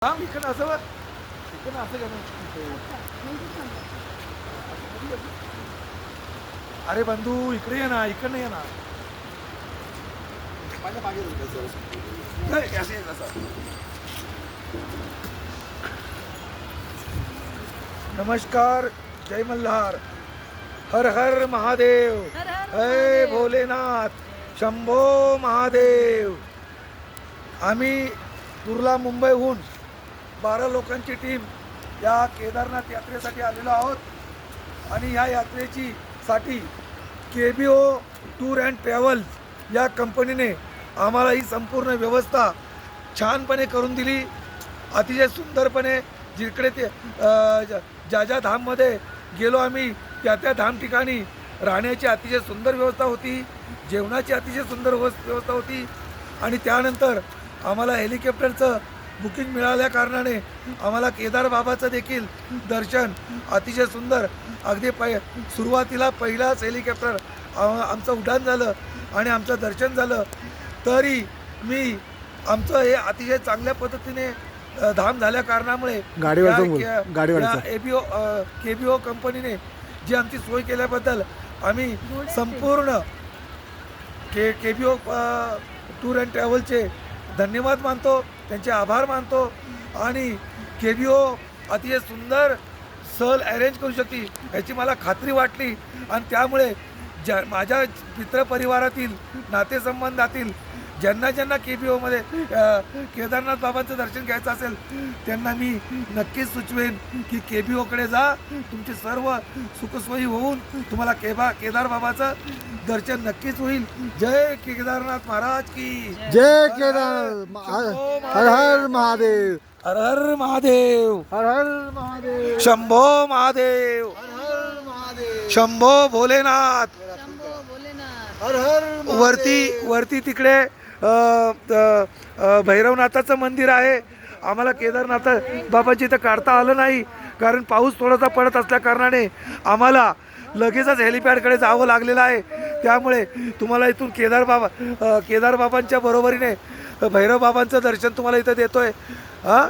थांब इकडं असं बघ. इकडं असं का नाही? अरे बंधू इकडे ये ना, इकडे ये ना. माझ्या मागे नाही, असं ये, असं. नमस्कार, जय मल्हार, हर हर महादेव, हर हर जय महादेव. भोलेनाथ, शंभो महादेव. आम्ही कुर्ला मुंबईहून 12 लोकांची टीम या केदारनाथ यात्रेसाठी आलेलो आहोत आणि या यात्रेची साठी KBO टूर अँड ट्रॅव्हल्स या कंपनीने आम्हाला ही संपूर्ण व्यवस्था छानपणे करून दिली. अतिशय सुंदरपणे जिकडे ते ज्या ज्या धाममध्ये गेलो आम्ही त्या धाम ठिकाणी राहण्याची अतिशय सुंदर व्यवस्था होती, जेवणाची अतिशय सुंदर व्यवस्था होती आणि त्यानंतर आम्हाला हेलिकॉप्टरचं बुकिंग मिळाल्या कारणाने आम्हाला केदार बाबाचं देखील दर्शन अतिशय सुंदर अगदी सुरुवातीला पहिलाच हेलिकॉप्टर आमचं उड्डाण झालं आणि आमचं दर्शन झालं. तरी मी आमचं हे अतिशय चांगल्या पद्धतीने धाम झाल्या कारणामुळे KBO कंपनीने जी आमची सोय केल्याबद्दल आम्ही संपूर्ण KBO टूर अँड ट्रॅव्हलचे धन्यवाद मानतो, त्यांचे आभार मानतो आणि KBO अतिशय सुंदर सहल अरेंज करू शकते याची मला खात्री वाटली आणि त्यामुळे माझ्या मित्रपरिवारातील नातेसंबंधातील ज्यांना KBOमध्ये केदारनाथ बाबांचं दर्शन घ्यायचं असेल त्यांना मी नक्कीच सुचवेन की KBOकडे जा. तुमची सर्व सुखसोयी होऊन तुम्हाला केदार बाबाचं दर्शन नक्कीच होईल. जय केदारनाथ महाराज की जय केदार. हर हर महादेव. हर हर महादेव, हर हर महादेव. शंभो महादेव, हर हर महादेव. शंभो भोलेनाथ. शंभो भोलेनाथ. हर हर वरती तिकडे भैरवनाथाचं मंदिर आहे. आम्हाला केदारनाथ बाबाची इथं काढता आलं नाही कारण पाऊस थोडासा पडत असल्या कारणाने आम्हाला लगेचच हेलिपॅडकडे जावं लागलेलं आहे. त्यामुळे तुम्हाला इथून केदार बाबांच्या बरोबरीने भैरव बाबांचं दर्शन तुम्हाला इथं देतोय. हां